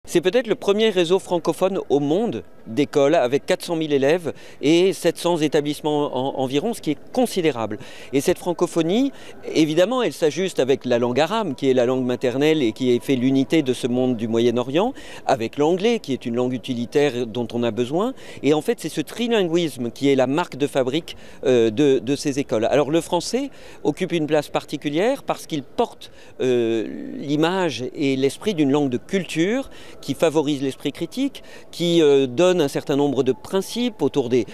C'est peut-être le premier réseau francophone au monde d'écoles avec 400 000 élèves et 700 établissements environ, ce qui est considérable. Et cette francophonie, évidemment, elle s'ajuste avec la langue arabe, qui est la langue maternelle et qui fait l'unité de ce monde du Moyen-Orient, avec l'anglais, qui est une langue utilitaire dont on a besoin. Et en fait, c'est ce trilinguisme qui est la marque de fabrique de ces écoles. Alors le français occupe une place particulière parce qu'il porte l'image et l'esprit d'une langue de culture qui favorise l'esprit critique, qui donne un certain nombre de principes autour de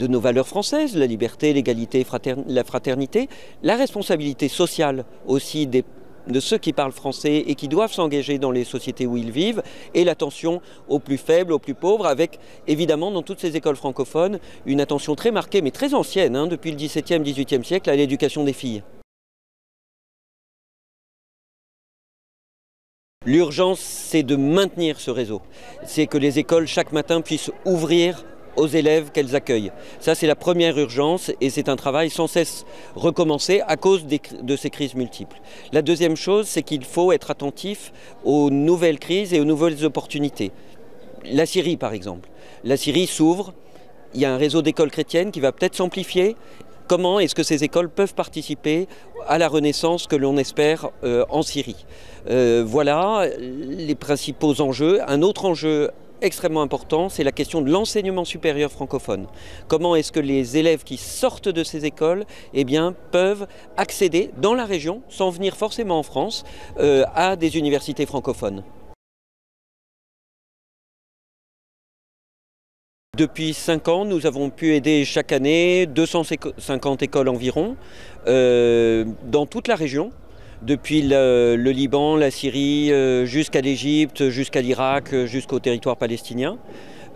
nos valeurs françaises, la liberté, l'égalité, la fraternité, la responsabilité sociale aussi de ceux qui parlent français et qui doivent s'engager dans les sociétés où ils vivent, et l'attention aux plus faibles, aux plus pauvres, avec évidemment dans toutes ces écoles francophones une attention très marquée, mais très ancienne, depuis le XVIIe, XVIIIe siècle, à l'éducation des filles. L'urgence, c'est de maintenir ce réseau. C'est que les écoles, chaque matin, puissent ouvrir aux élèves qu'elles accueillent. Ça, c'est la première urgence et c'est un travail sans cesse recommencé à cause de ces crises multiples. La deuxième chose, c'est qu'il faut être attentif aux nouvelles crises et aux nouvelles opportunités. La Syrie, par exemple. La Syrie s'ouvre, il y a un réseau d'écoles chrétiennes qui va peut-être s'amplifier. Comment est-ce que ces écoles peuvent participer à la renaissance que l'on espère en Syrie? Voilà les principaux enjeux. Un autre enjeu extrêmement important, c'est la question de l'enseignement supérieur francophone. Comment est-ce que les élèves qui sortent de ces écoles peuvent accéder dans la région, sans venir forcément en France, à des universités francophones? Depuis 5 ans, nous avons pu aider chaque année 250 écoles environ dans toute la région, depuis le Liban, la Syrie, jusqu'à l'Égypte, jusqu'à l'Irak, jusqu'au territoire palestinien.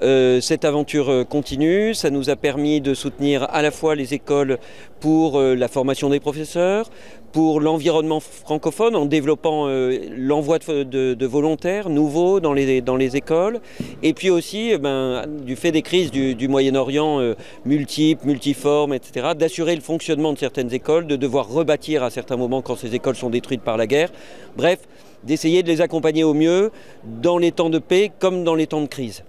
Cette aventure continue, ça nous a permis de soutenir à la fois les écoles pour la formation des professeurs, pour l'environnement francophone en développant l'envoi de volontaires nouveaux dans les écoles, et puis aussi du fait des crises du Moyen-Orient multiples, multiformes, etc., d'assurer le fonctionnement de certaines écoles, de devoir rebâtir à certains moments quand ces écoles sont détruites par la guerre, bref, d'essayer de les accompagner au mieux dans les temps de paix comme dans les temps de crise.